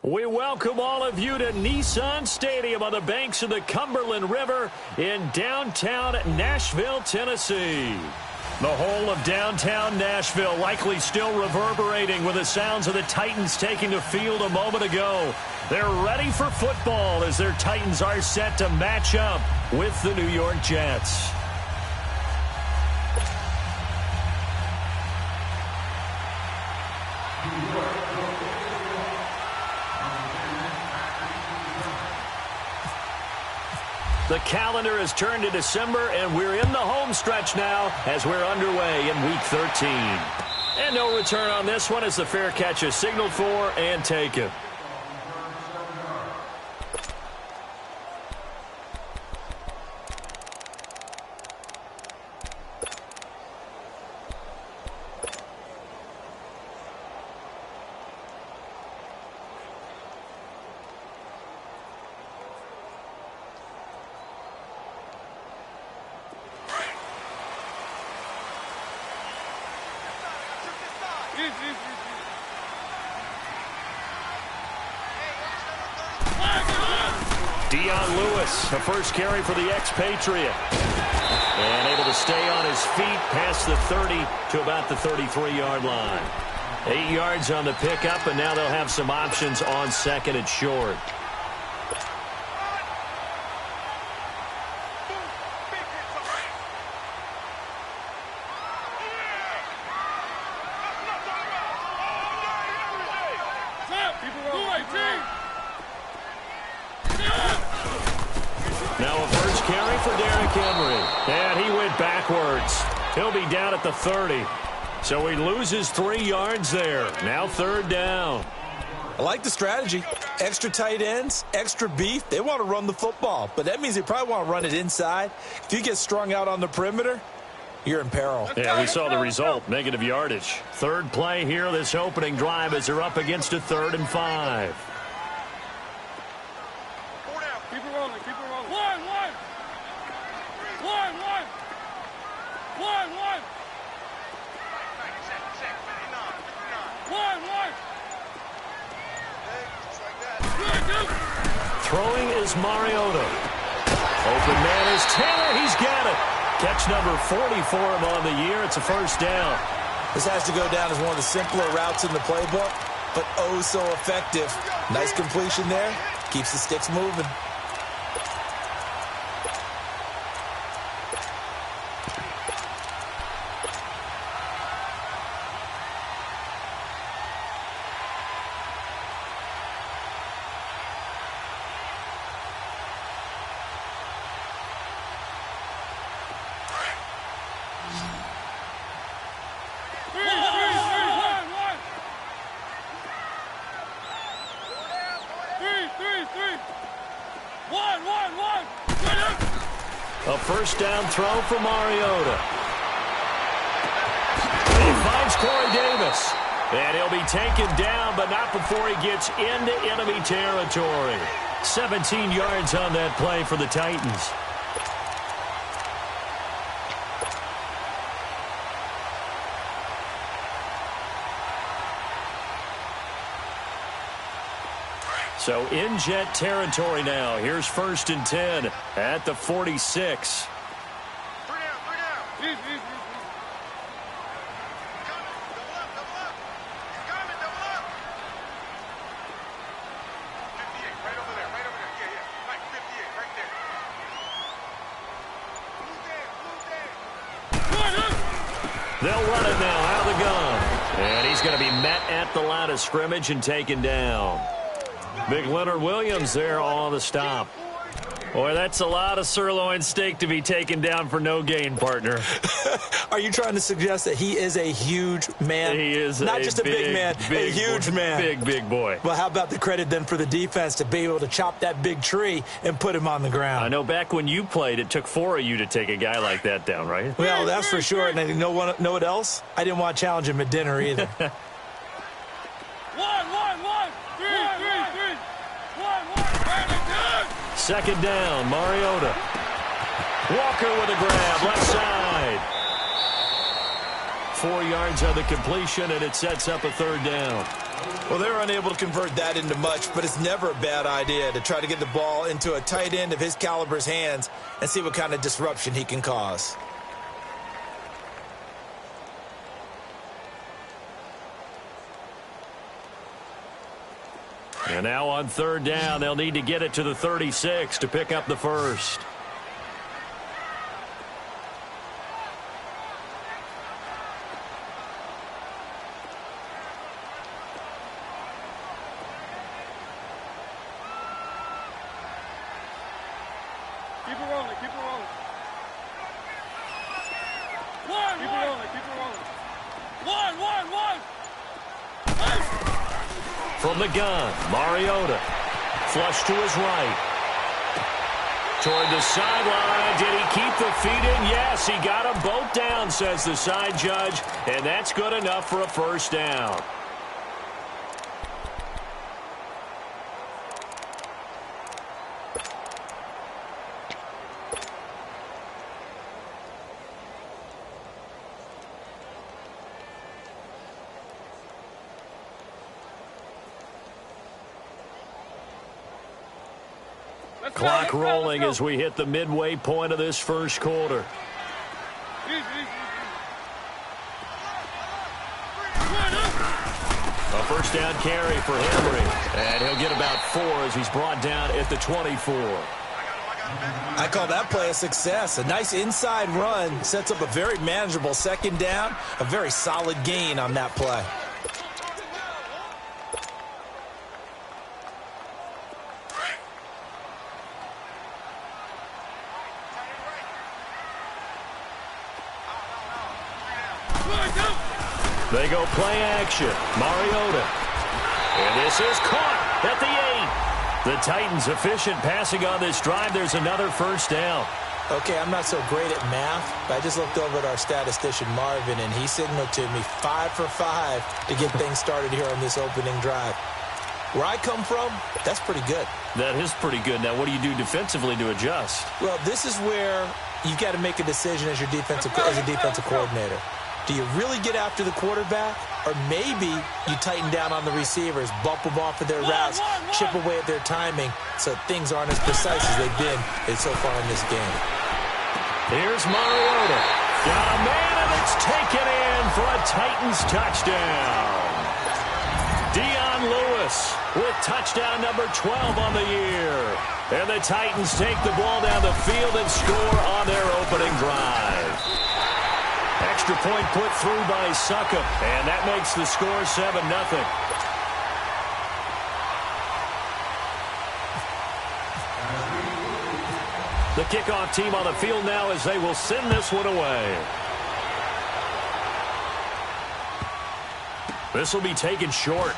We welcome all of you to Nissan Stadium on the banks of the Cumberland River in downtown Nashville, Tennessee. The whole of downtown Nashville likely still reverberating with the sounds of the Titans taking the field a moment ago. They're ready for football as their Titans are set to match up with the New York Jets. The calendar has turned to December, and we're in the home stretch now as we're underway in Week 13. And no return on this one as the fair catch is signaled for and taken. The first carry for the expatriate. And able to stay on his feet past the 30 to about the 33-yard line. 8 yards on the pickup, and now they'll have some options on second and short. He'll be down at the 30. So he loses 3 yards there. Now third down. I like the strategy. Extra tight ends, extra beef. They want to run the football, but that means they probably want to run it inside. If you get strung out on the perimeter, you're in peril. Yeah, we saw the result, negative yardage. Third play here, this opening drive as they're up against a 3rd and 5. Keep it rolling, keep it rolling. One. Throwing is Mariota. Open man is Taylor. He's got it. Catch number 40 for him on the year. It's a first down. This has to go down as one of the simpler routes in the playbook, but oh so effective. Nice completion there. Keeps the sticks moving. A first down throw for Mariota. He finds Corey Davis. And he'll be taken down, but not before he gets into enemy territory. 17 yards on that play for the Titans. So in Jet territory now. Here's 1st and 10 at the 46. They'll run it now out of the gun. And he's going to be met at the line of scrimmage and taken down. Big Leonard Williams there on the stop. Boy, that's a lot of sirloin steak to be taken down for no gain, partner. Are you trying to suggest that he is a huge man? He is not just a big man, a huge man. Big boy. Well, how about the credit then for the defense to be able to chop that big tree and put him on the ground? I know back when you played, it took 4 of you to take a guy like that down, right? Well, that's for sure. And you know what else? I didn't want to challenge him at dinner either. One. Second down, Mariota. Walker with a grab, left side. 4 yards on the completion, and it sets up a 3rd down. Well, they were unable to convert that into much, but it's never a bad idea to try to get the ball into a tight end of his caliber's hands and see what kind of disruption he can cause. And now on 3rd down, they'll need to get it to the 36 to pick up the first. Keep it rolling, keep it rolling. Keep it rolling, keep it rolling. One. From the gun, Mariota. Flush to his right. Toward the sideline. Did he keep the feet in? Yes, he got them both down, says the side judge. And that's good enough for a 1st down. Clock rolling as we hit the midway point of this 1st quarter. A 1st down carry for Henry. And he'll get about 4 as he's brought down at the 24. I call that play a success. A nice inside run sets up a very manageable 2nd down. A very solid gain on that play. They go play action. Mariota. And this is caught at the 8. The Titans efficient passing on this drive. There's another 1st down. Okay, I'm not so great at math, but I just looked over at our statistician, Marvin, and he signaled to me 5 for 5 to get things started here on this opening drive. Where I come from, that's pretty good. That is pretty good. Now, what do you do defensively to adjust? Well, this is where you've got to make a decision as a defensive coordinator. Do you really get after the quarterback, or maybe you tighten down on the receivers, bump them off of their routes, chip away at their timing so things aren't as precise as they've been so far in this game? Here's Mariota. Got a man, and it's taken in for a Titans touchdown. Dion Lewis with touchdown number 12 on the year. And the Titans take the ball down the field and score on their opening drive. Extra point put through by Succop, and that makes the score 7-0. The kickoff team on the field now as they will send this one away. This will be taken short.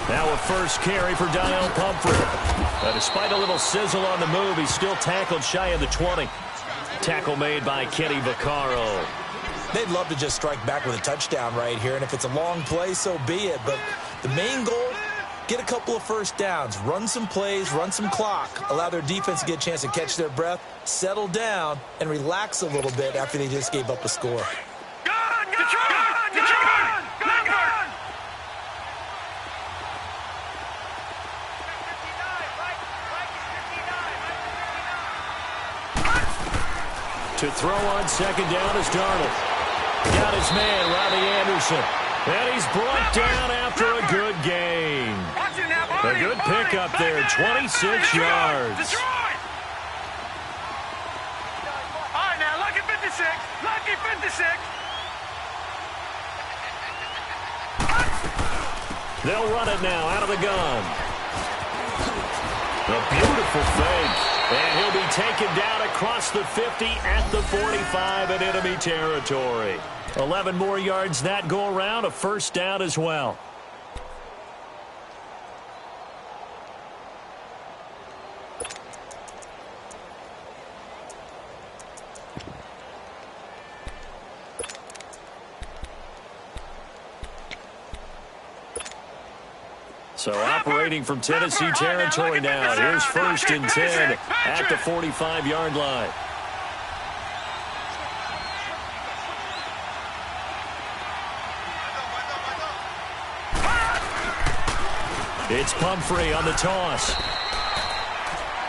Now a first carry for Donnell Pumphrey. Despite a little sizzle on the move, he's still tackled shy of the 20. Tackle made by Kenny Vaccaro. They'd love to just strike back with a touchdown right here, and if it's a long play, so be it. But the main goal, get a couple of 1st downs, run some plays, run some clock, allow their defense to get a chance to catch their breath, settle down, and relax a little bit after they just gave up a score. To throw on 2nd down is Darnold. Got his man, Robbie Anderson. And he's brought down after a good gain. A good pickup there, 26 yards. All right, now, lucky 56. Lucky 56. They'll run it now out of the gun. A beautiful fake. And he'll be taken down across the 50 at the 45 in enemy territory. 11 more yards that go around, a first down as well. So operating from Tennessee territory now. Here's 1st and 10 at the 45-yard line. It's Pumphrey on the toss.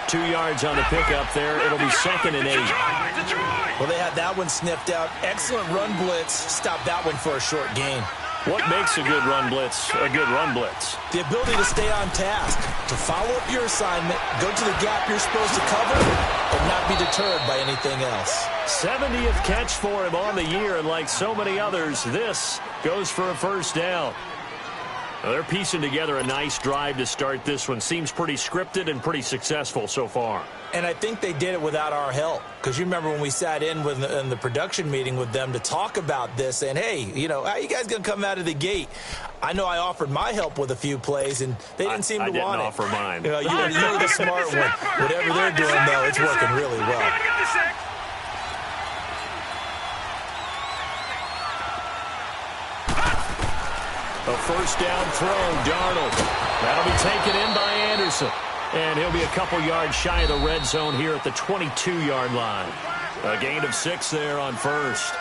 2 yards on the pickup there. It'll be 2nd and 8. Well, they had that one sniffed out. Excellent run blitz. Stop that one for a short gain. What makes a good run blitz a good run blitz? The ability to stay on task, to follow up your assignment, go to the gap you're supposed to cover, and not be deterred by anything else. 70th catch for him on the year, and like so many others, this goes for a first down. Well, they're piecing together a nice drive to start this one. Seems pretty scripted and pretty successful so far. And I think they did it without our help. Because you remember when we sat in the production meeting with them to talk about this, and hey, you know, how are you guys going to come out of the gate? I know I offered my help with a few plays, and they didn't seem to want it. I didn't offer mine. You know, you're the smart one. Whatever they're doing, though, it's working really well. A first down throw, Darnold. That'll be taken in by Anderson. And he'll be a couple yards shy of the red zone here at the 22-yard line. A gain of 6 there on first.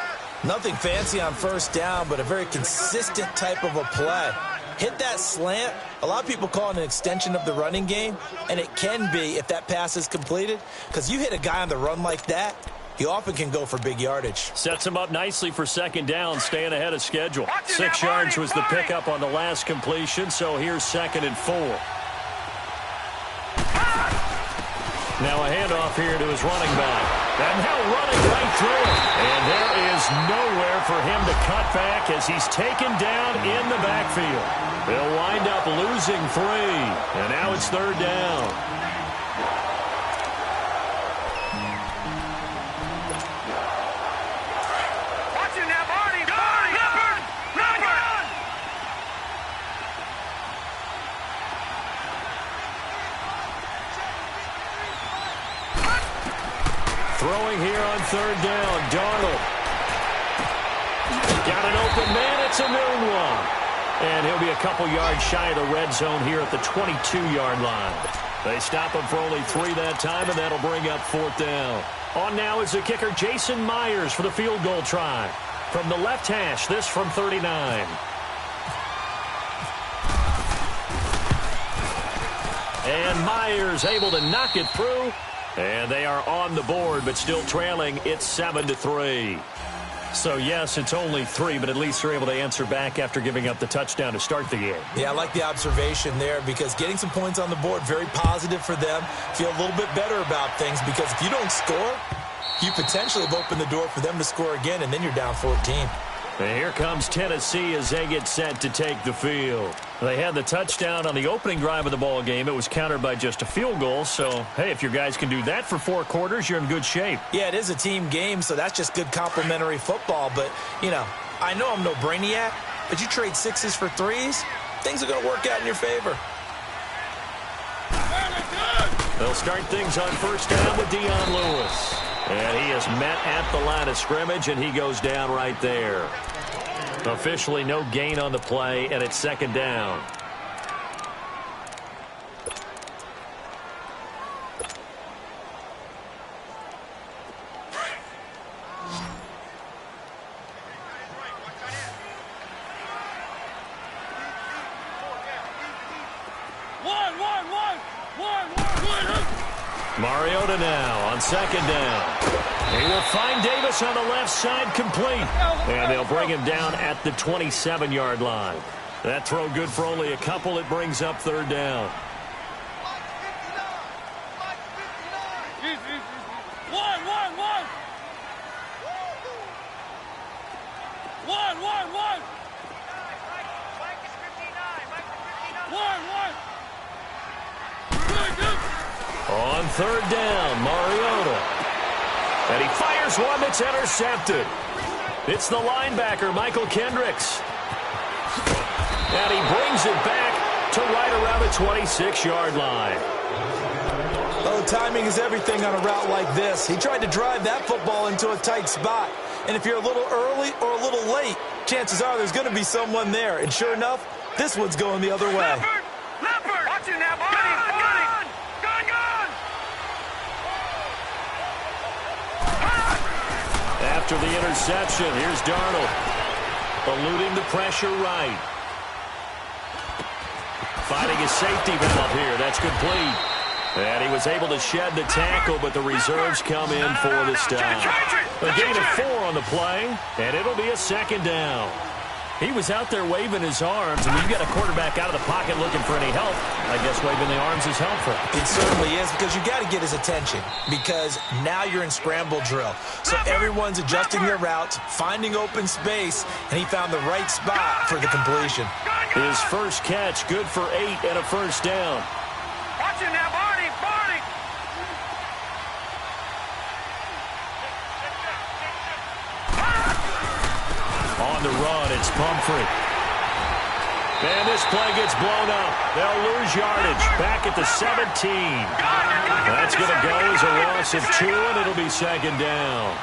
Nothing fancy on first down, but a very consistent type of a play. Hit that slant. A lot of people call it an extension of the running game, and it can be if that pass is completed, because you hit a guy on the run like that, he often can go for big yardage. Sets him up nicely for 2nd down, staying ahead of schedule. 6 yards was the pickup on the last completion, so here's 2nd and 4. Now a handoff here to his running back. And now running right through it. And there is nowhere for him to cut back as he's taken down in the backfield. They'll wind up losing 3. And now it's 3rd down. Throwing here on 3rd down, Darnold. Got an open man, it's a noon one. And he'll be a couple yards shy of the red zone here at the 22-yard line. They stop him for only 3 that time, and that'll bring up 4th down. On now is the kicker, Jason Myers, for the field goal try. From the left hash, this from 39. And Myers able to knock it through. And they are on the board, but still trailing. It's 7-3. So, yes, it's only 3, but at least they're able to answer back after giving up the touchdown to start the game. Yeah, I like the observation there because getting some points on the board, very positive for them. Feel a little bit better about things because if you don't score, you potentially have opened the door for them to score again, and then you're down 14. And here comes Tennessee as they get set to take the field. They had the touchdown on the opening drive of the ball game. It was countered by just a field goal. So, hey, if your guys can do that for 4 quarters, you're in good shape. Yeah, it is a team game, so that's just good complimentary football. But, you know, I know I'm no brainiac, but you trade 6s for 3s, things are going to work out in your favor. They'll start things on 1st down with Dion Lewis. And he is met at the line of scrimmage, and he goes down right there. Officially no gain on the play, and it's 2nd down. Mariota now on 2nd down. He will find Davis on the left side complete. And they'll bring him down at the 27-yard line. That throw good for only a couple. It brings up 3rd down. On third down, Mariota. And he fires one that's intercepted. It's the linebacker, Michael Kendricks. And he brings it back to right around the 26-yard line. Oh, timing is everything on a route like this. He tried to drive that football into a tight spot. And if you're a little early or a little late, chances are there's going to be someone there. And sure enough, this one's going the other way. Leopard! Watch it now, buddy! Gun! After the interception, here's Darnold. Eluding the pressure right. Finding his safety valve here. That's complete. And he was able to shed the tackle, but the reserves come in for the stop. A gain of 4 on the play, and it'll be a second down. He was out there waving his arms, and when you got a quarterback out of the pocket looking for any help, I guess waving the arms is helpful. It certainly is, because you got to get his attention, because now you're in scramble drill. So everyone's adjusting their routes, finding open space, and he found the right spot for the completion. His first catch, good for 8 and a first down. Watch it now, Barney! On the run, it's Pumphrey. And this play gets blown up. They'll lose yardage back at the 17. That's going to go as a loss of 2, and it'll be second down.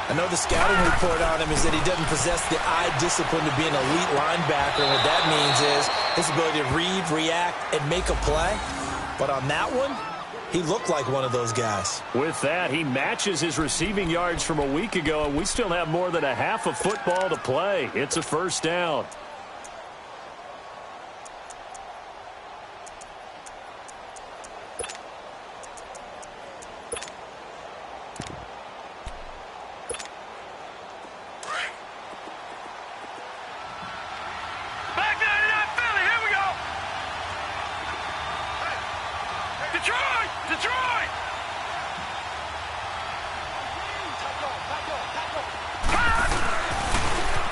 I know the scouting report on him is that he doesn't possess the eye discipline to be an elite linebacker. And what that means is his ability to read, react, and make a play. But on that one, he looked like one of those guys. With that, he matches his receiving yards from a week ago, and we still have more than a half of football to play. It's a first down.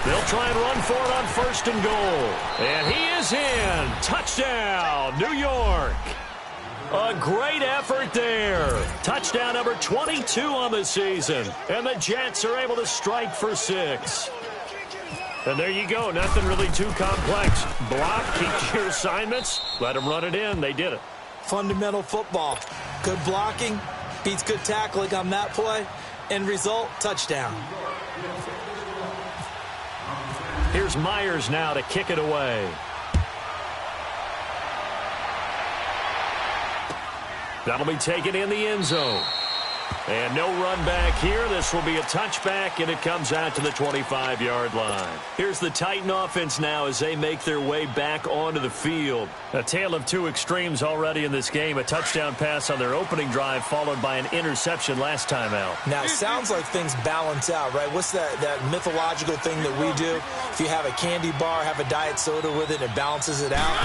They'll try and run for it on first and goal. And he is in. Touchdown, New York. A great effort there. Touchdown number 22 on the season. And the Jets are able to strike for 6. And there you go. Nothing really too complex. Block, keep your assignments. Let them run it in. They did it. Fundamental football. Good blocking beats good tackling on that play. End result, touchdown. Here's Myers now to kick it away. That'll be taken in the end zone. And no run back here. This will be a touchback, and it comes out to the 25-yard line. Here's the Titan offense now as they make their way back onto the field. A tale of two extremes already in this game. A touchdown pass on their opening drive, followed by an interception last time out. Now, it sounds like things balance out, right? What's that mythological thing that we do? If you have a candy bar, have a diet soda with it, it balances it out.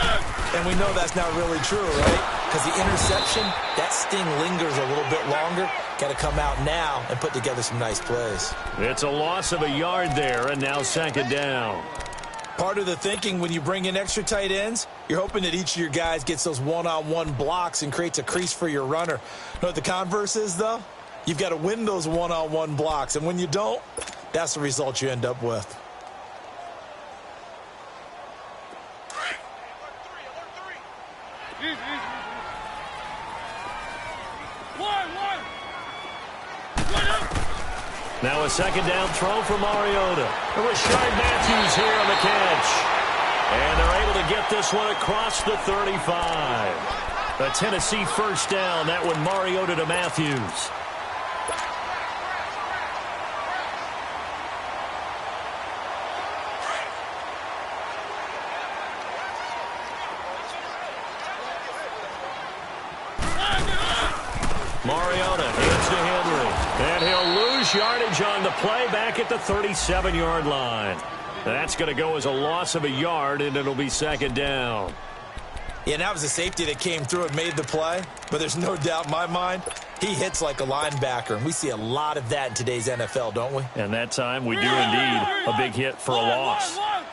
And we know that's not really true, right? Because the interception, that sting lingers a little bit longer. Got to come out now and put together some nice plays. It's a loss of a yard there, and now second down. Part of the thinking when you bring in extra tight ends, you're hoping that each of your guys gets those one-on-one blocks and creates a crease for your runner. You know what the converse is, though? You've got to win those one-on-one blocks, and when you don't, that's the result you end up with. Now a second down throw for Mariota. Rashard Matthews here on the catch. And they're able to get this one across the 35. A Tennessee first down. That one Mariota to Matthews. Mariota hands to Henry. And he'll lose yardage on the play back at the 37-yard line. That's going to go as a loss of a yard, and it'll be second down. Yeah, that was a safety that came through and made the play. But there's no doubt in my mind, he hits like a linebacker. And we see a lot of that in today's NFL, don't we? And that time we do indeed. A big hit for a loss. One.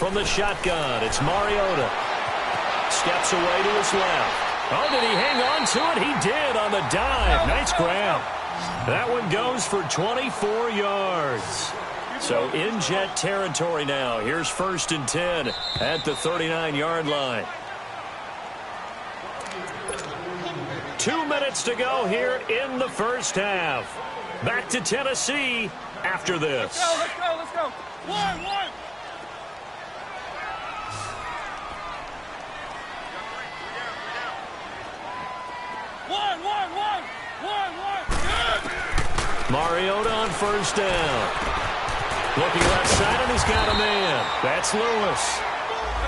from the shotgun. It's Mariota. Steps away to his left. Oh, did he hang on to it? He did on the dive. Nice grab. That one goes for 24 yards. So in Jet territory now. Here's 1st and 10 at the 39-yard line. 2 minutes to go here in the first half. Back to Tennessee after this. Let's go, let's go. One. Mariota on 1st down. Looking left side, and he's got a man. That's Lewis.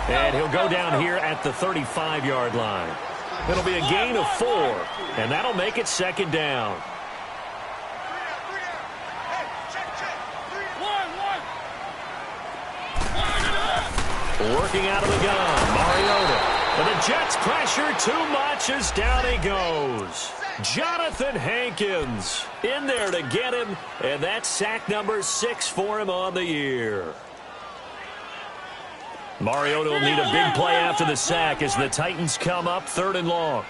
And he'll go down here at the 35-yard line. It'll be a gain of 4, and that'll make it 2nd down. Working out of the gun, Mariota. And the Jets pressure too much as down he goes. Jonathan Hankins in there to get him, and that's sack number 6 for him on the year. Mariota will need a big play after the sack as the Titans come up 3rd and long.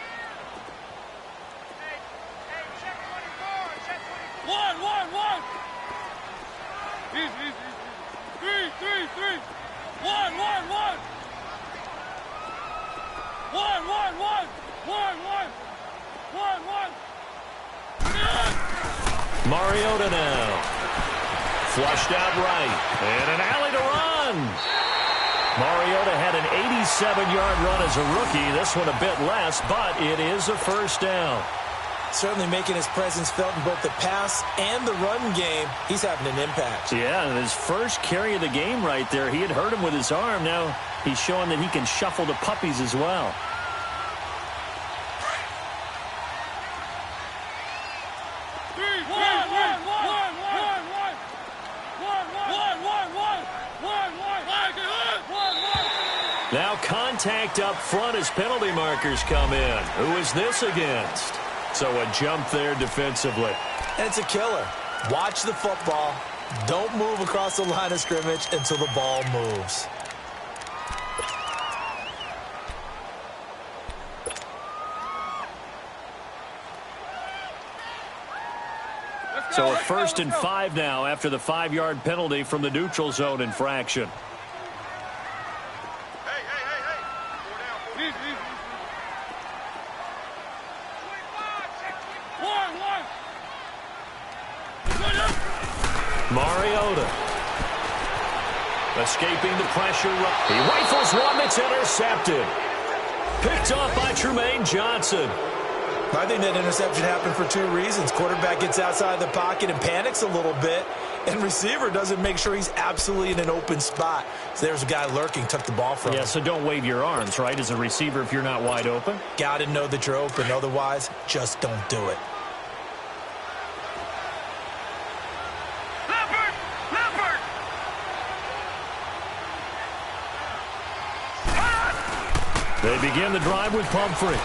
One. Easy. 3. One. Mariota now. Flushed out right. And an alley to run. Mariota had an 87-yard run as a rookie. This one a bit less, but it is a 1st down. Certainly making his presence felt in both the pass and the run game. He's having an impact. Yeah, and his first carry of the game right there. He had hurt him with his arm. Now he's showing that he can shuffle the puppies as well. Now contact up front as penalty markers come in. Who is this against? So a jump there defensively. And it's a killer. Watch the football. Don't move across the line of scrimmage until the ball moves. So a 1st and 5 now after the 5-yard penalty from the neutral zone infraction. Mariota. Escaping the pressure. He rifles one that's intercepted. Picked off by Trumaine Johnson. I think that interception happened for 2 reasons. Quarterback gets outside the pocket and panics a little bit, and receiver doesn't make sure he's absolutely in an open spot. So there's a guy lurking, took the ball from him. Yeah, so don't wave your arms, right, as a receiver if you're not wide open. Got to know that you're open. Otherwise, just don't do it. They begin the drive with Pumphrey.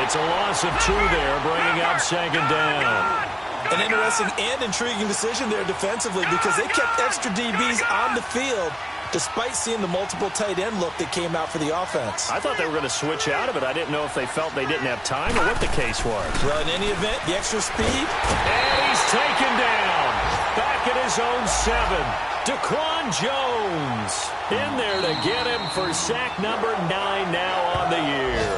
It's a loss of 2 there, bringing up 2nd down. An interesting and intriguing decision there defensively because they kept extra DBs on the field despite seeing the multiple tight end look that came out for the offense. I thought they were going to switch out of it. I didn't know if they felt they didn't have time or what the case was. Well, in any event, the extra speed. And he's taken down. Back at his own 7. Daquan Jones in there to get him for sack number 9 now on the year.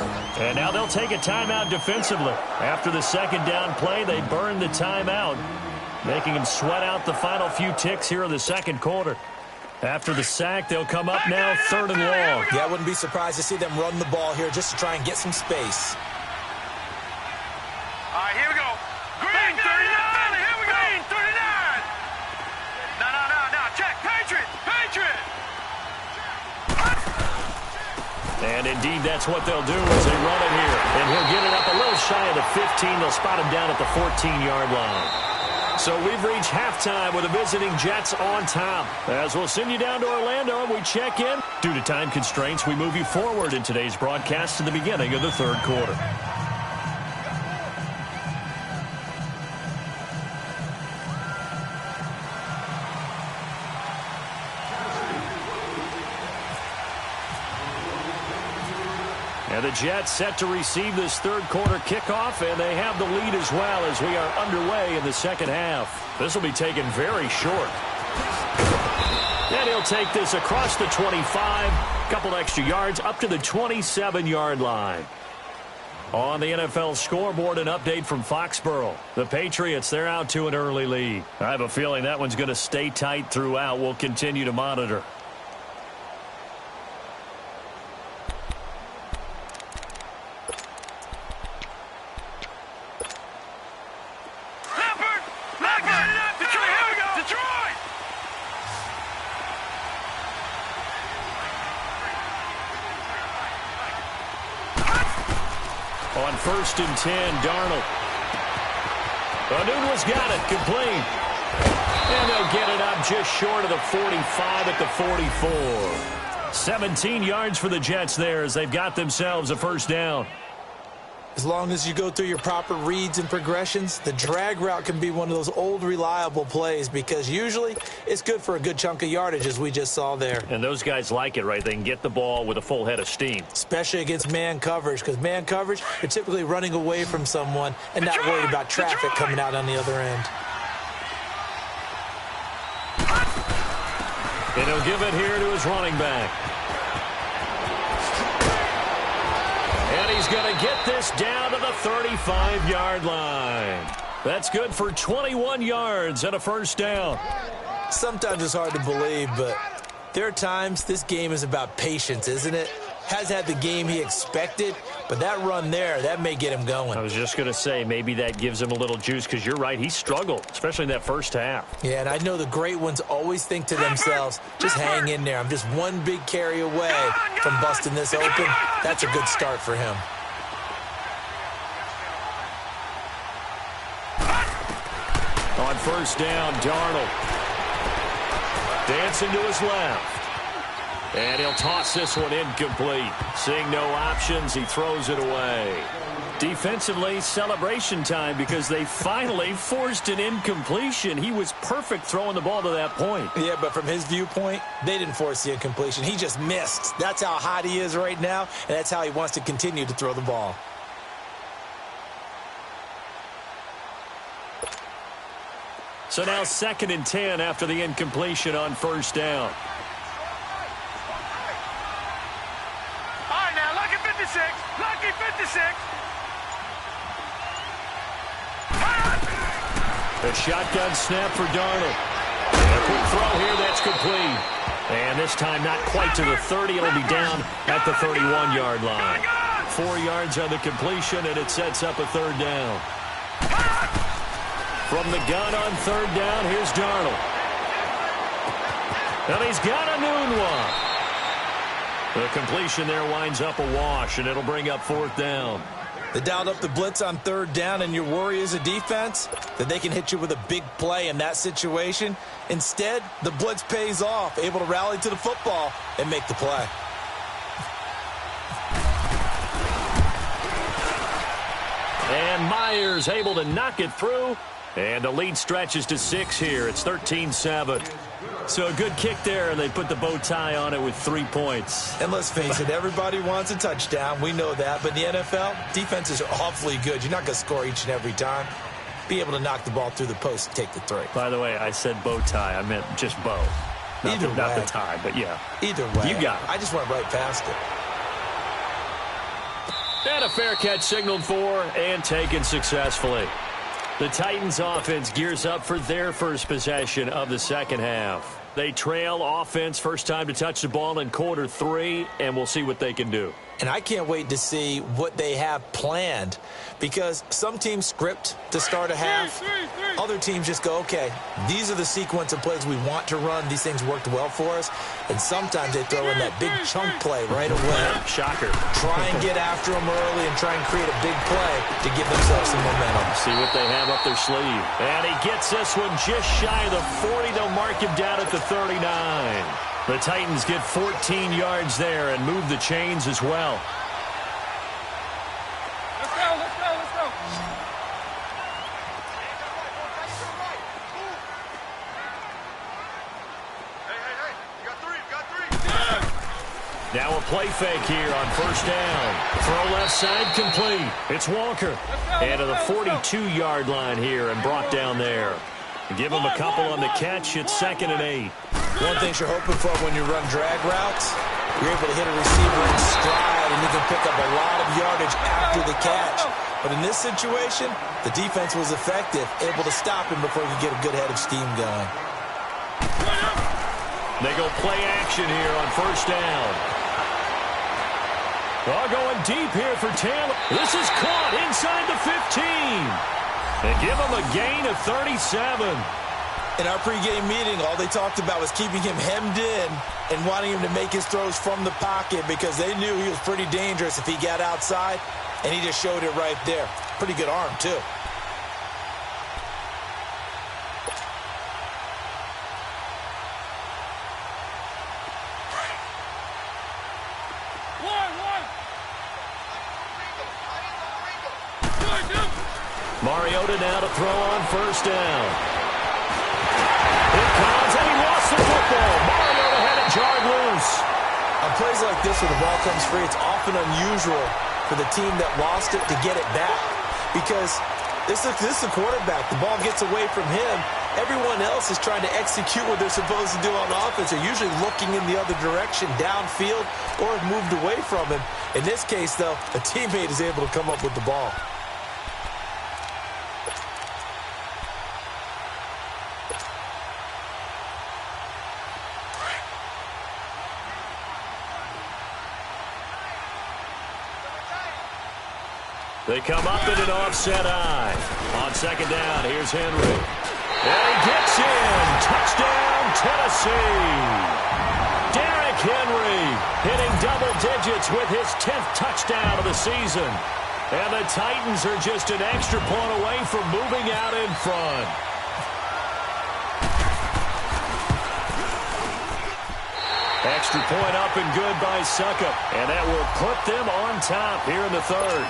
And now they'll take a timeout defensively. After the 2nd down play, they burn the timeout, making him sweat out the final few ticks here in the 2nd quarter. After the sack, they'll come up now 3rd and long. Yeah, I wouldn't be surprised to see them run the ball here just to try and get some space. All right, here we go. Green 39. Here we go. Green 39. No. Check. Patriot. And indeed, that's what they'll do as they run it here. And he'll get it up a little shy of the 15. They'll spot him down at the 14-yard line. So we've reached halftime with the visiting Jets on top. As we'll send you down to Orlando and we check in. Due to time constraints, we move you forward in today's broadcast to the beginning of the 3rd quarter. And the Jets set to receive this third quarter kickoff, and they have the lead as well as we are underway in the second half. This will be taken very short. And he'll take this across the 25, a couple extra yards up to the 27-yard line. On the NFL scoreboard, an update from Foxborough. The Patriots, they're out to an early lead. I have a feeling that one's going to stay tight throughout. We'll continue to monitor. On 1st and 10, Darnold. Nunwa's got it, complete. And they'll get it up just short of the 45 at the 44. 17 yards for the Jets there as they've got themselves a first down. As long as you go through your proper reads and progressions, the drag route can be one of those old reliable plays because usually it's good for a good chunk of yardage as we just saw there. And those guys like it, right? They can get the ball with a full head of steam. Especially against man coverage because man coverage, you're typically running away from someone and not worried about traffic coming out on the other end. And he'll give it here to his running back. And he's going to get this down to the 35-yard line. That's good for 21 yards and a first down. Sometimes it's hard to believe, but there are times this game is about patience, isn't it? Has had the game he expected, but that run there, that may get him going. I was just going to say, maybe that gives him a little juice because you're right, he struggled, especially in that first half. Yeah, and I know the great ones always think to themselves, just hang in there. I'm just one big carry away from busting this open. That's a good start for him. On first down, Darnold. Dancing to his left. And he'll toss this one incomplete. Seeing no options, he throws it away. Defensively, celebration time because they finally forced an incompletion. He was perfect throwing the ball to that point. Yeah, but from his viewpoint, they didn't force the incompletion. He just missed. That's how hot he is right now, and that's how he wants to continue to throw the ball. So now 2nd and 10 after the incompletion on first down. Lucky 56. The shotgun snap for Darnold. A quick throw here, that's complete. And this time not quite to the 30. It'll be down at the 31-yard line. 4 yards on the completion, and it sets up a third down. From the gun on third down, here's Darnold. And he's got a Nunwa. The completion there winds up a wash, and it'll bring up 4th down. They dialed up the blitz on third down, and your worry as a defense that they can hit you with a big play in that situation. Instead, the blitz pays off, able to rally to the football and make the play. And Myers able to knock it through, and the lead stretches to 6 here. It's 13-7. So a good kick there, and they put the bow tie on it with 3 points. And let's face it, everybody wants a touchdown. We know that. But in the NFL, defenses are awfully good. You're not going to score each and every time. Be able to knock the ball through the post and take the 3. By the way, I said bow tie. I meant just bow. Not the tie, but yeah. Either way. You got it. I just went right past it. And a fair catch signaled for and taken successfully. The Titans offense gears up for their first possession of the second half. They trail offense first time to touch the ball in quarter 3, and we'll see what they can do. And I can't wait to see what they have planned because some teams script to start a half. Other teams just go, okay, these are the sequence of plays we want to run. These things worked well for us. And sometimes they throw in that big chunk play right away. Shocker. Try and get after them early and try and create a big play to give themselves some momentum. See what they have up their sleeve. And he gets this one just shy of the 40. They'll mark him down at the 39. The Titans get 14 yards there and move the chains as well. Let's go. Hey. You got three. Now a play fake here on first down. Throw left side complete. It's Walker. And to the 42-yard line here and brought down there. Give him a couple on the catch. It's 2nd and 8. One thing you're hoping for when you run drag routes, you're able to hit a receiver in stride, and you can pick up a lot of yardage after the catch. But in this situation, the defense was effective, able to stop him before he could get a good head of steam going. They go play action here on first down. All going deep here for Taylor. This is caught inside the 15. They give him a gain of 37. In our pregame meeting, all they talked about was keeping him hemmed in and wanting him to make his throws from the pocket because they knew he was pretty dangerous if he got outside, and he just showed it right there. Pretty good arm, too. Mariota now to throw on first down. Here comes, and he lost the football. Mariota had it jarred loose. On plays like this where the ball comes free, it's often unusual for the team that lost it to get it back because this is the quarterback. The ball gets away from him. Everyone else is trying to execute what they're supposed to do on offense. They're usually looking in the other direction, downfield, or have moved away from him. In this case, though, a teammate is able to come up with the ball. They come up in an offset eye. On second down, here's Henry. And he gets in. Touchdown, Tennessee. Derrick Henry hitting double digits with his 10th touchdown of the season. And the Titans are just an extra point away from moving out in front. Extra point up and good by Suckup. And that will put them on top here in the third.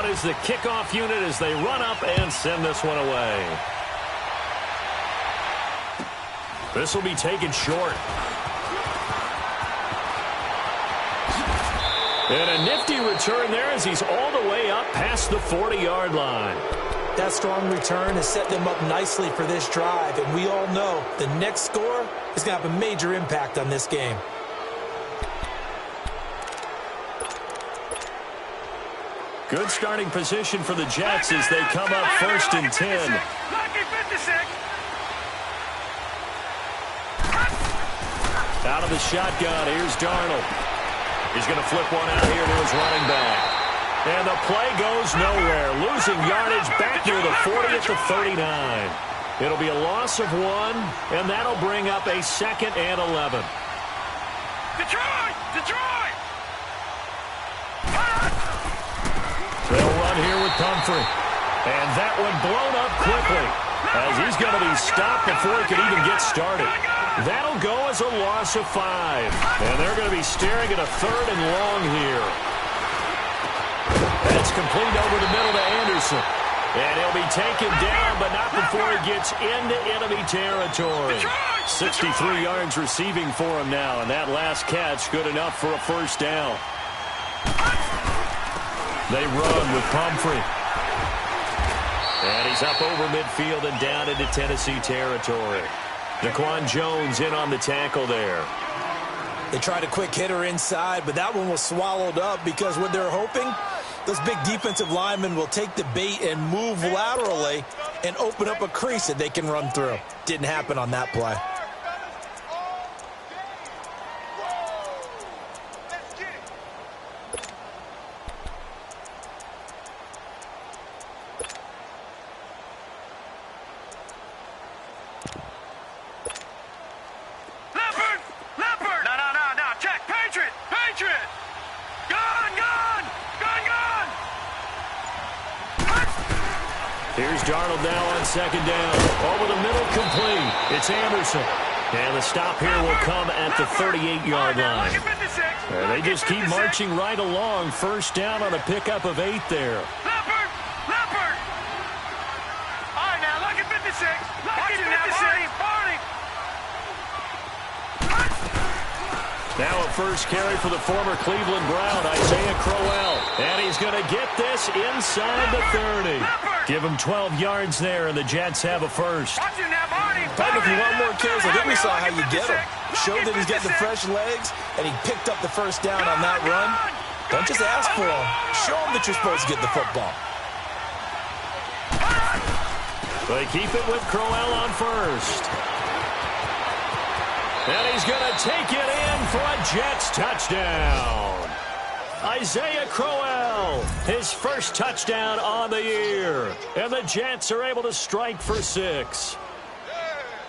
Is the kickoff unit as they run up and send this one away. This will be taken short. And a nifty return there as he's all the way up past the 40-yard line. That strong return has set them up nicely for this drive, and we all know the next score is going to have a major impact on this game. Good starting position for the Jets as they come up first and 10. Out of the shotgun, here's Darnold. He's going to flip one out here to his running back. And the play goes nowhere. Losing yardage back near the 40 at the 39. It'll be a loss of 1, and that'll bring up a 2nd and 11. Detroit! They'll run here with Pumphrey. And that one blown up quickly as he's going to be stopped before he can even get started. That'll go as a loss of 5. And they're going to be staring at a 3rd and long here. That's complete over the middle to Anderson. And he'll be taken down, but not before he gets into enemy territory. 63 yards receiving for him now, and that last catch good enough for a first down. They run with Pumphrey. And he's up over midfield and down into Tennessee territory. Daquan Jones in on the tackle there. They tried a quick hitter inside, but that one was swallowed up because what they're hoping, those big defensive linemen will take the bait and move laterally and open up a crease that they can run through. Didn't happen on that play. Here's Darnold now on second down. Over the middle, complete. It's Anderson. And the stop here will come at the 38-yard line. And they just keep marching right along. First down on a pickup of 8 there. Leopard! Leopard! All right, now, look at 56. Watch it now, Barney! Now a first carry for the former Cleveland Brown, Isaiah Crowell. And he's going to get this inside the 30. Give him 12 yards there, and the Jets have a first. Watch it now, Barney! But if you want more carries, I think we saw how you get him. Showed that he's got the fresh legs, and he picked up the first down on that run. Don't just ask for him. Show him that you're supposed to get the football. They keep it with Crowell on first. And he's going to take it in for a Jets touchdown. Isaiah Crowell, his first touchdown on the year. And the Jets are able to strike for 6.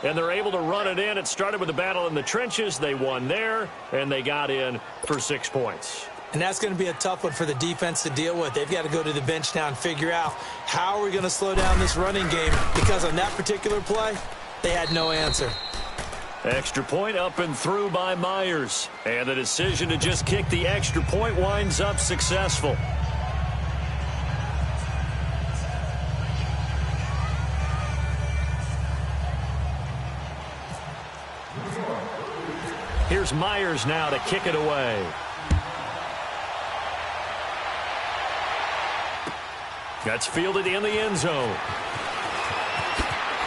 And they're able to run it in. It started with a battle in the trenches. They won there, and they got in for 6 points. And that's going to be a tough one for the defense to deal with. They've got to go to the bench now and figure out how are we going to slow down this running game, because on that particular play, they had no answer. Extra point up and through by Myers. And the decision to just kick the extra point winds up successful. Here's Myers now to kick it away. That's fielded in the end zone.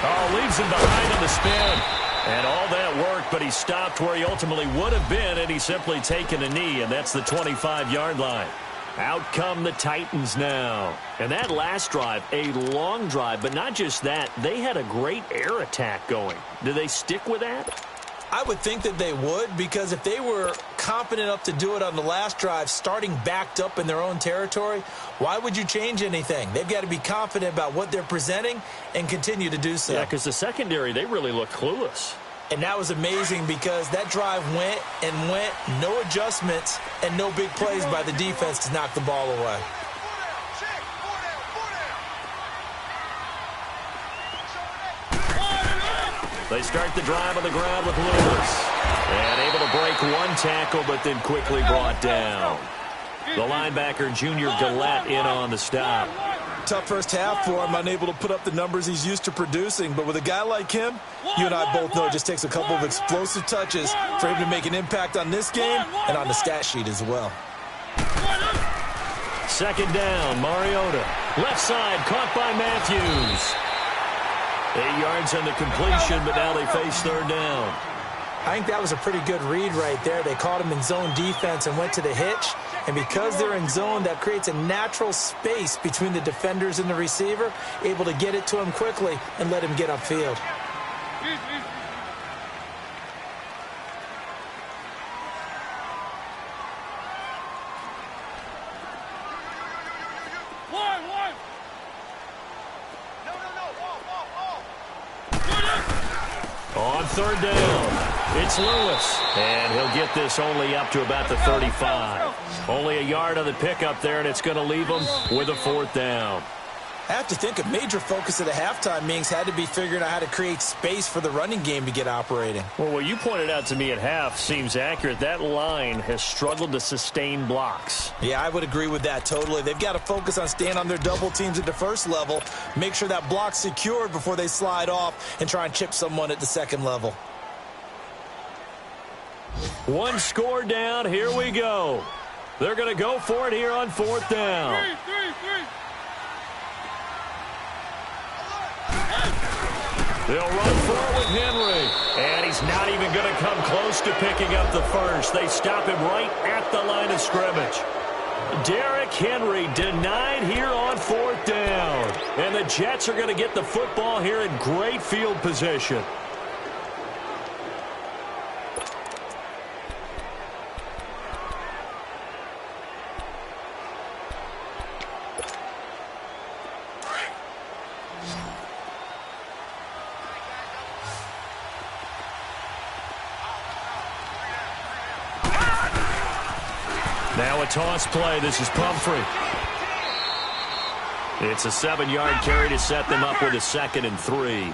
Oh, leaves him behind on the spin. And all that work, but he stopped where he ultimately would have been, and he's simply taken a knee, and that's the 25-yard line. Out come the Titans now. And that last drive, a long drive, but not just that. They had a great air attack going. Do they stick with that? I would think that they would, because if they were confident enough to do it on the last drive, starting backed up in their own territory, why would you change anything? They've got to be confident about what they're presenting and continue to do so. Yeah, because the secondary, they really looked clueless. And that was amazing, because that drive went and went, no adjustments, and no big plays by the defense to knock the ball away. They start the drive on the ground with Lewis. And able to break one tackle, but then quickly brought down. The linebacker, Junior Gillette, in on the stop. Tough first half for him, unable to put up the numbers he's used to producing. But with a guy like him, you and I both know it just takes a couple of explosive touches for him to make an impact on this game and on the stat sheet as well. Second down, Mariota. Left side, caught by Matthews. 8 yards on the completion, but now they face third down. I think that was a pretty good read right there. They caught him in zone defense and went to the hitch. And because they're in zone, that creates a natural space between the defenders and the receiver, able to get it to him quickly and let him get upfield. On third down, it's Lewis. And he'll get this only up to about the 35. Only a yard on the pickup there, and it's going to leave him with a fourth down. I have to think a major focus at the halftime meetings had to be figuring out how to create space for the running game to get operating. Well, what you pointed out to me at half seems accurate. That line has struggled to sustain blocks. Yeah, I would agree with that totally. They've got to focus on staying on their double teams at the first level, make sure that block's secured before they slide off and try and chip someone at the second level. One score down. Here we go. They're going to go for it here on fourth down. They'll run for it with Henry. And he's not even going to come close to picking up the first. They stop him right at the line of scrimmage. Derrick Henry denied here on fourth down. And the Jets are going to get the football here in great field position. Now a toss play. This is Pumphrey. It's a 7-yard carry to set them up with a 2nd and 3.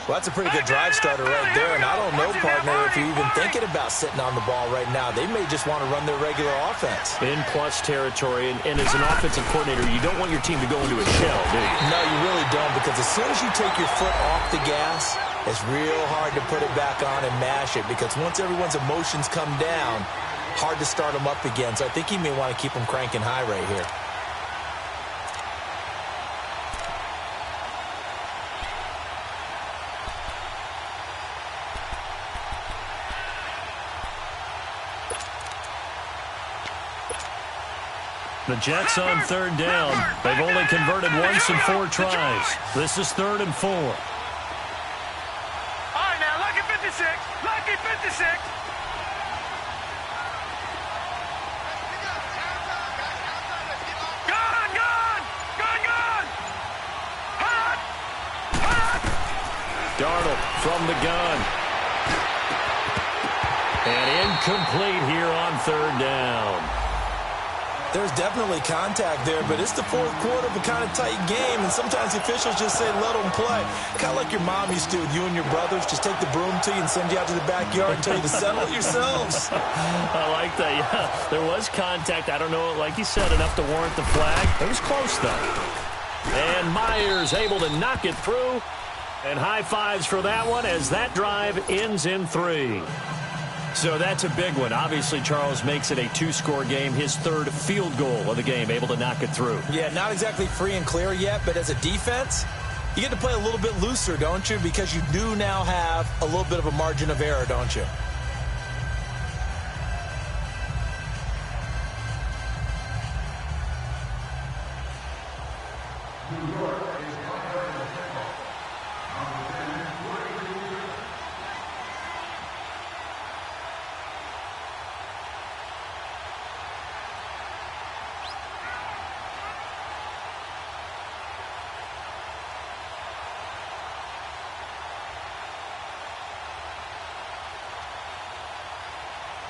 Well, that's a pretty good drive starter right there, and I don't know, partner, if you're even thinking about sitting on the ball right now. They may just want to run their regular offense. In plus territory, and as an offensive coordinator, you don't want your team to go into a shell, do you? No, you really don't, because as soon as you take your foot off the gas, it's real hard to put it back on and mash it, because once everyone's emotions come down, hard to start them up again. So I think he may want to keep them cranking high right here. The Jets on third down. They've only converted once in 4 tries. This is 3rd and 4. All right, now, lucky 56. Lucky 56. Gun. Hot. Darnold from the gun. And incomplete here on 3rd down. There's definitely contact there, but it's the 4th quarter of a kind of tight game, and sometimes the officials just say, let them play. Kind of like your mom used to with you and your brothers. Just take the broom to you and send you out to the backyard and tell you to settle it yourselves. I like that, yeah. There was contact. I don't know, like you said, enough to warrant the flag. It was close, though. And Myers able to knock it through. And high fives for that one as that drive ends in 3. So that's a big one. Obviously, Charles makes it a 2-score game. His 3rd field goal of the game, able to knock it through. Yeah, not exactly free and clear yet, but as a defense, you get to play a little bit looser, don't you? Because you do now have a little bit of a margin of error, don't you?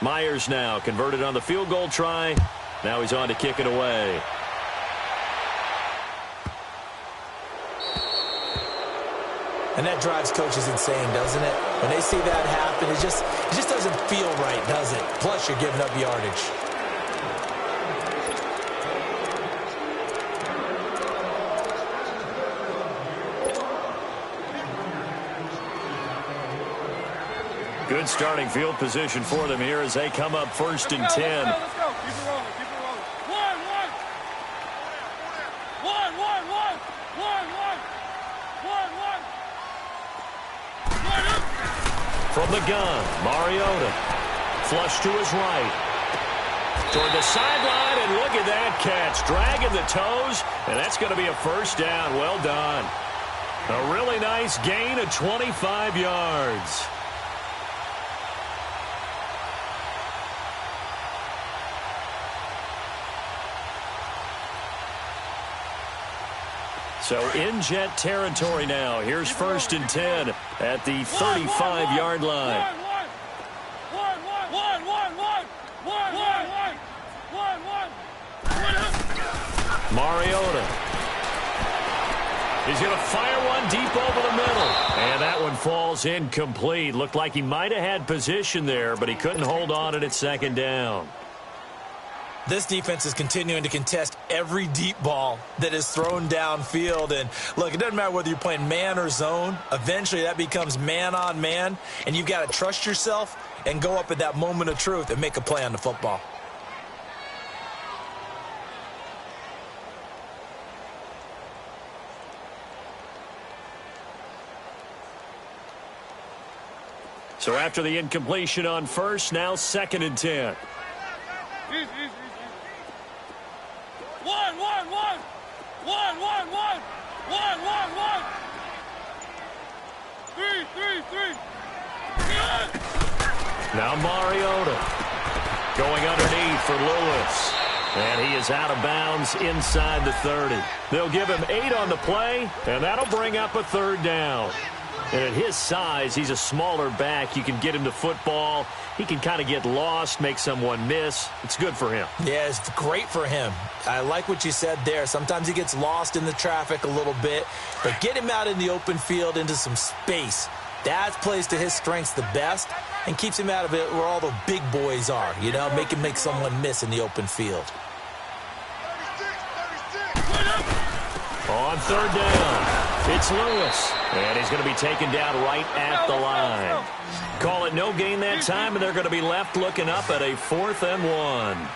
Myers now converted on the field goal try. Now he's on to kick it away. And that drives coaches insane, doesn't it? When they see that happen, it just doesn't feel right, does it? Plus, you're giving up yardage. Good starting field position for them here as they come up 1st and 10. Let's go. Keep it rolling. One. From the gun, Mariota. Flush to his right. Toward the sideline, and look at that catch. Dragging the toes, and that's going to be a 1st down. Well done. A really nice gain of 25 yards. So in Jet territory now. Here's 1st and 10 at the 35-yard line. Mariota. He's going to fire one deep over the middle. And that one falls incomplete. Looked like he might have had position there, but he couldn't hold on at 2nd down. This defense is continuing to contest every deep ball that is thrown downfield. And, look, it doesn't matter whether you're playing man or zone. Eventually, that becomes man on man. And you've got to trust yourself and go up at that moment of truth and make a play on the football. So after the incompletion on 1st, now 2nd and 10. Now Mariota going underneath for Lewis. And he is out of bounds inside the 30. They'll give him 8 on the play, and that'll bring up a 3rd down. And at his size, he's a smaller back. You can get him to football. He can kind of get lost, make someone miss. It's good for him. Yeah, it's great for him. I like what you said there. Sometimes he gets lost in the traffic a little bit, but get him out in the open field into some space. That plays to his strengths the best and keeps him out of it where all the big boys are, you know, make him make someone miss in the open field. On third down, it's Lewis, and he's going to be taken down right at the line. Call it no gain that time, and they're going to be left looking up at a 4th and 1.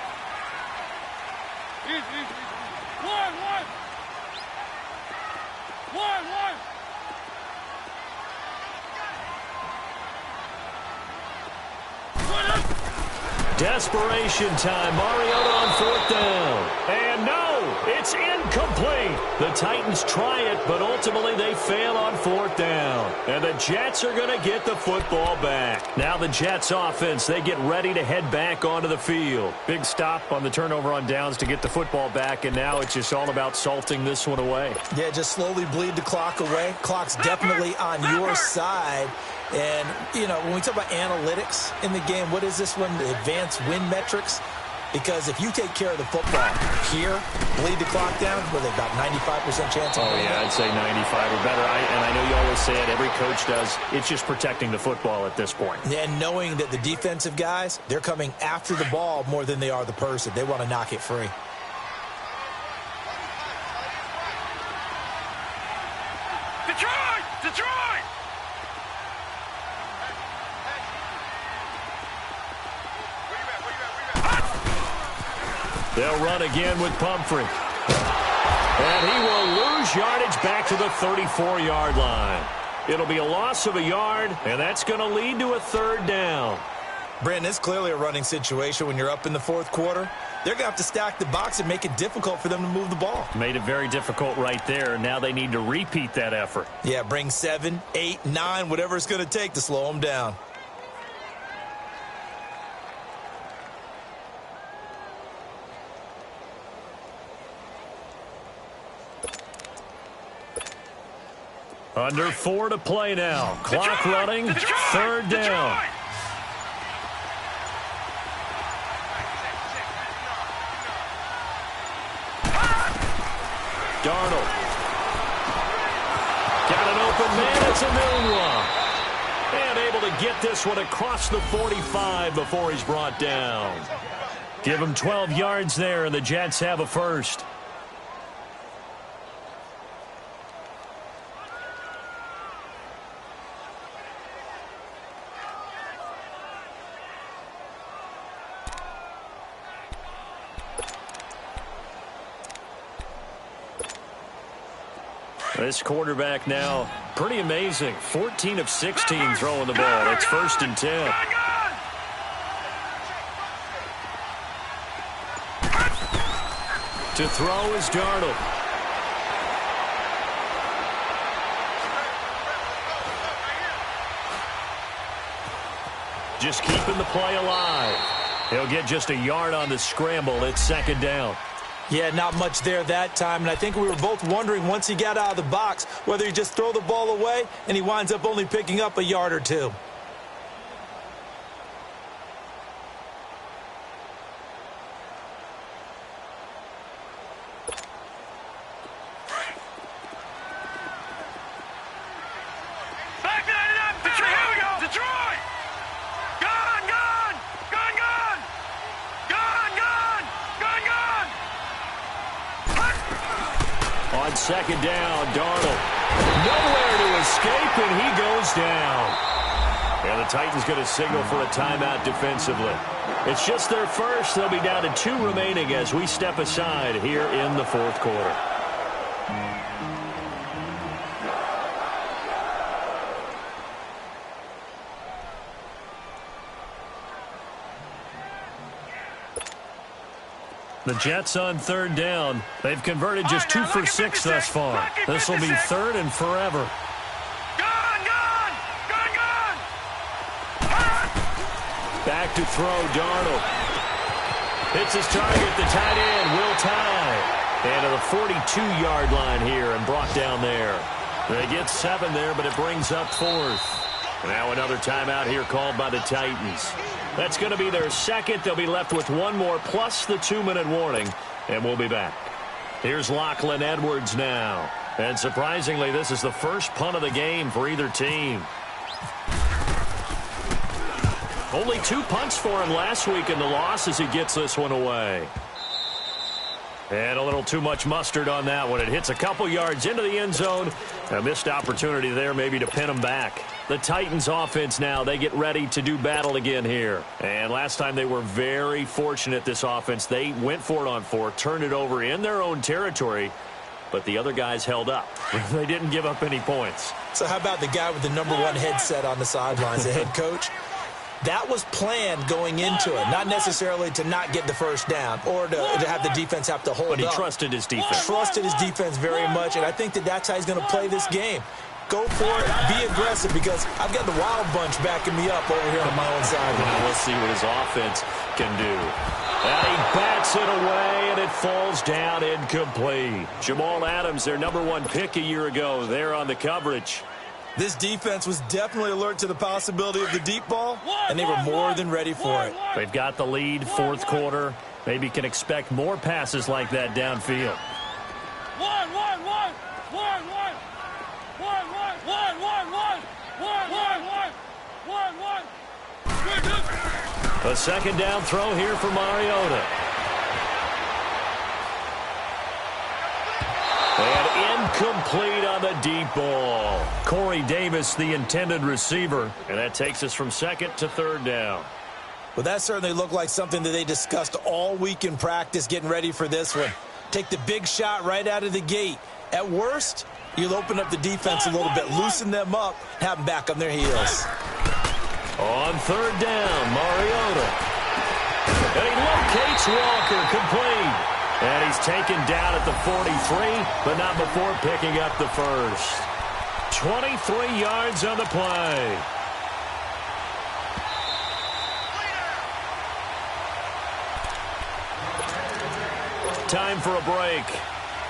Desperation time. Mariota on 4th down. And no, it's incomplete. The Titans try it, but ultimately they fail on 4th down. And the Jets are going to get the football back. Now the Jets offense, they get ready to head back onto the field. Big stop on the turnover on downs to get the football back, and now it's just all about salting this one away. Yeah, just slowly bleed the clock away. Clock's definitely on your side. And, you know, when we talk about analytics in the game, what is this one? The advanced win metrics? Because if you take care of the football here, bleed the clock down, with about 95% chance of winning. Yeah, I'd say 95 or better. And I know you always say it, every coach does. It's just protecting the football at this point. And knowing that the defensive guys, they're coming after the ball more than they are the person. They want to knock it free. Detroit! Detroit! They'll run again with Pumphrey. And he will lose yardage back to the 34-yard line. It'll be a loss of a yard, and that's going to lead to a 3rd down. Brandon, it's clearly a running situation when you're up in the 4th quarter. They're going to have to stack the box and make it difficult for them to move the ball. Made it very difficult right there. Now they need to repeat that effort. Yeah, bring 7, 8, 9, whatever it's going to take to slow them down. Under 4 to play now. Clock Detroit! running. Detroit! 3rd down. Detroit! Darnold. Got an open man. It's a Milroy. And able to get this one across the 45 before he's brought down. Give him 12 yards there, and the Jets have a first. This quarterback now, pretty amazing. 14 of 16 throwing the ball. It's 1st and 10. To throw is Darnold. Just keeping the play alive. He'll get just a yard on the scramble. It's 2nd down. Yeah, not much there that time, and I think we were both wondering once he got out of the box whether he just throw the ball away and he winds up only picking up a yard or two. On 2nd down, Darnold. Nowhere to escape, and he goes down. And the Titans going to signal for a timeout defensively. It's just their first. They'll be down to 2 remaining as we step aside here in the 4th quarter. The Jets on 3rd down. They've converted just 2 for 6 thus far. This will be 3rd and forever. Back to throw, Darnold. Hits his target, the tight end, Will Tye. And to the 42-yard line here and brought down there. They get 7 there, but it brings up 4th. Now another timeout here called by the Titans. That's going to be their second. They'll be left with 1 more plus the 2-minute warning, and we'll be back. Here's Lachlan Edwards now. And surprisingly, this is the first punt of the game for either team. Only 2 punts for him last week in the loss as he gets this one away. And a little too much mustard on that one. It hits a couple yards into the end zone. A missed opportunity there maybe to pin him back. The Titans offense now, they get ready to do battle again here. And last time they were very fortunate, this offense. They went for it on 4, turned it over in their own territory, but the other guys held up. They didn't give up any points. So how about the guy with the number 1 headset on the sidelines, the head coach? That was planned going into it, not necessarily to not get the first down or to have the defense have to hold up. But he trusted his defense. Trusted his defense very much, and I think that's how he's going to play this game. Go for it, be aggressive, because I've got the Wild Bunch backing me up over here on my own side. We'll see what his offense can do. And he bats it away, and it falls down incomplete. Jamal Adams, their number 1 pick a year ago, there on the coverage. This defense was definitely alert to the possibility of the deep ball, and they were more than ready for it. They've got the lead, 4th quarter. Maybe can expect more passes like that downfield. A second down throw here for Mariota. And incomplete on the deep ball. Corey Davis, the intended receiver. And that takes us from 2nd to 3rd down. Well, that certainly looked like something that they discussed all week in practice, getting ready for this one. Take the big shot right out of the gate. At worst, you'll open up the defense a little bit, loosen them up, have them back on their heels. On 3rd down, Mariota. And he locates Walker, complete. And he's taken down at the 43, but not before picking up the first. 23 yards on the play. Time for a break.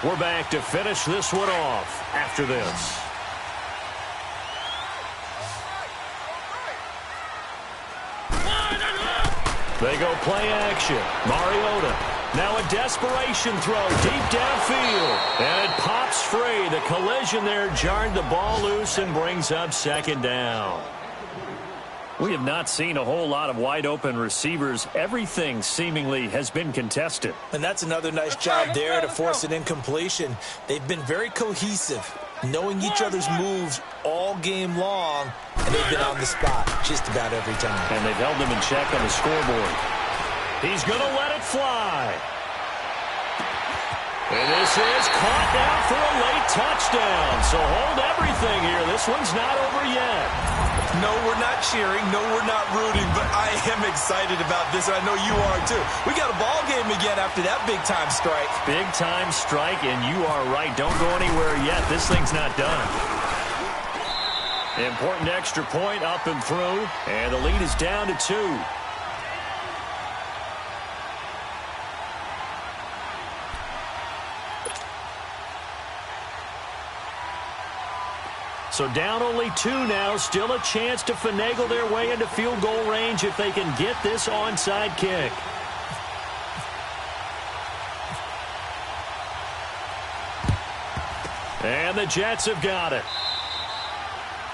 We're back to finish this one off after this. They go play action. Mariota. Now a desperation throw deep downfield. And it pops free. The collision there jarred the ball loose and brings up 2nd down. We have not seen a whole lot of wide open receivers. Everything seemingly has been contested. And that's another nice job there to force an incompletion. They've been very cohesive, knowing each other's moves all game long, and they've been on the spot just about every time. And they've held them in check on the scoreboard. He's going to let it fly. And this is caught down for a late touchdown. So hold everything here. This one's not over yet. No, we're not cheering. No, we're not rooting. But I am excited about this. I know you are, too. We got a ball game again after that big-time strike. Big-time strike, and you are right. Don't go anywhere yet. This thing's not done. Important extra point up and through. And the lead is down to 2. So down only 2 now. Still a chance to finagle their way into field goal range if they can get this onside kick. And the Jets have got it.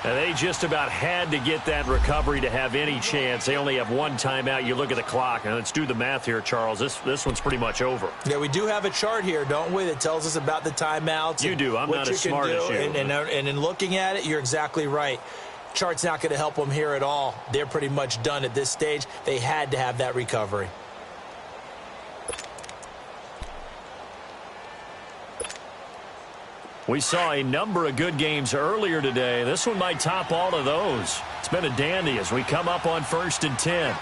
And they just about had to get that recovery to have any chance. They only have 1 timeout. You look at the clock, and let's do the math here, Charles. This one's pretty much over. Yeah, we do have a chart here, don't we, that tells us about the timeouts. You do. I'm not as smart as you. And in looking at it, you're exactly right. Chart's not going to help them here at all. They're pretty much done at this stage. They had to have that recovery. We saw a number of good games earlier today. This one might top all of those. It's been a dandy as we come up on 1st and 10.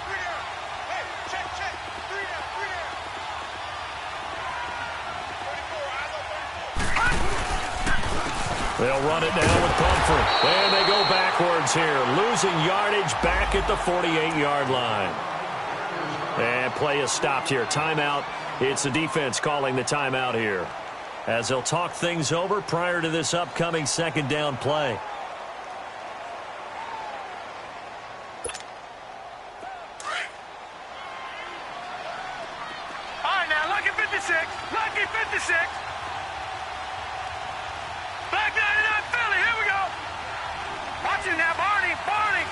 They'll run it now with Pumphrey. And they go backwards here, losing yardage back at the 48-yard line. And play is stopped here. Timeout. It's the defense calling the timeout here. as they'll talk things over prior to this upcoming second down play. All right, now, lucky 56. Lucky 56. Black 99 Philly. Here we go. Watch it now, Barney. Barney.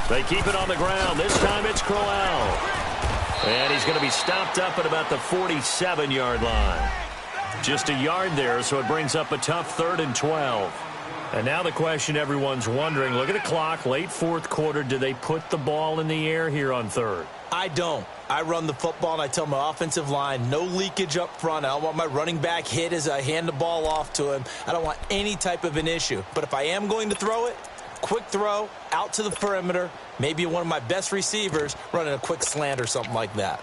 They keep it on the ground. This time it's Crowell. And he's going to be stopped up at about the 47-yard line. Just a yard there, so it brings up a tough 3rd and 12. And now the question everyone's wondering, look at the clock, late fourth quarter, do they put the ball in the air here on 3rd? I don't. I run the football, and I tell my offensive line, no leakage up front. I don't want my running back hit as I hand the ball off to him. I don't want any type of an issue. But if I am going to throw it, quick throw, out to the perimeter, maybe one of my best receivers running a quick slant or something like that.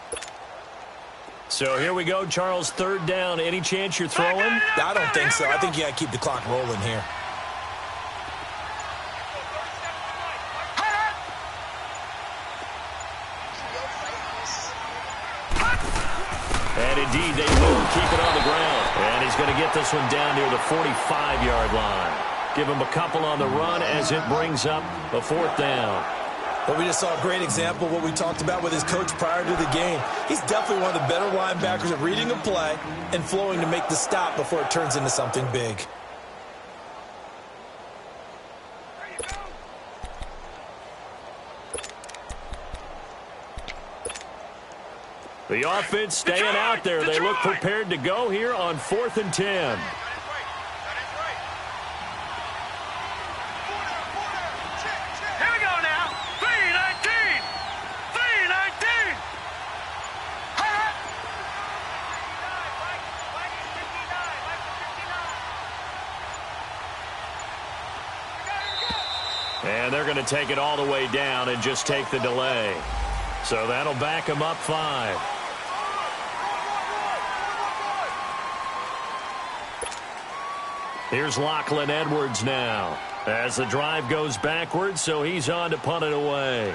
So here we go, Charles, 3rd down. Any chance you're throwing? I don't think so. I think you got to keep the clock rolling here. And indeed, they will keep it on the ground. And he's going to get this one down near the 45-yard line. Give him a couple on the run as it brings up a 4th down. Well, we just saw a great example of what we talked about with his coach prior to the game. He's definitely one of the better linebackers at reading a play and flowing to make the stop before it turns into something big. The offense staying out there. They look prepared to go here on 4th and 10. And they're going to take it all the way down and just take the delay. So that'll back them up 5. Here's Lachlan Edwards now as the drive goes backwards, so he's on to punt it away.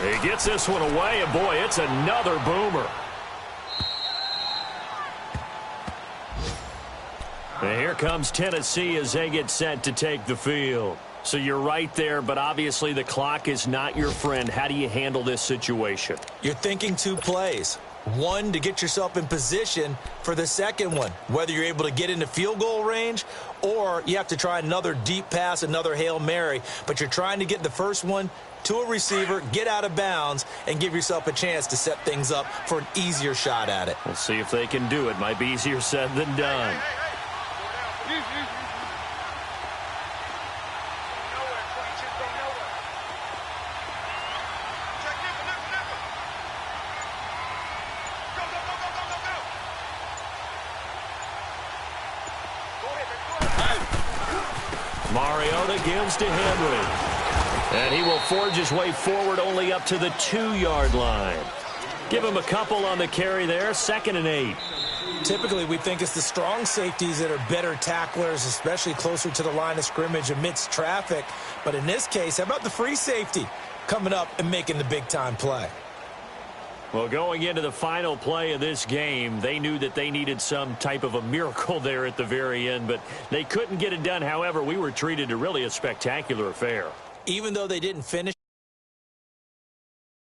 He gets this one away, and boy, it's another boomer. And here comes Tennessee as they get set to take the field. So you're right there, but obviously the clock is not your friend. How do you handle this situation? You're thinking 2 plays. One, to get yourself in position for the second one, whether you're able to get into field goal range or you have to try another deep pass, another Hail Mary. But you're trying to get the first one to a receiver, get out of bounds, and give yourself a chance to set things up for an easier shot at it. We'll see if they can do it. Might be easier said than done. Mariota gives to Henry. And he will forge his way forward only up to the 2-yard line. Give him a couple on the carry there. 2nd and 8. Typically, we think it's the strong safeties that are better tacklers, especially closer to the line of scrimmage amidst traffic. But in this case, how about the free safety coming up and making the big-time play? Well, going into the final play of this game, they knew that they needed some type of a miracle there at the very end, but they couldn't get it done. However, we were treated to really a spectacular affair. Even though they didn't finish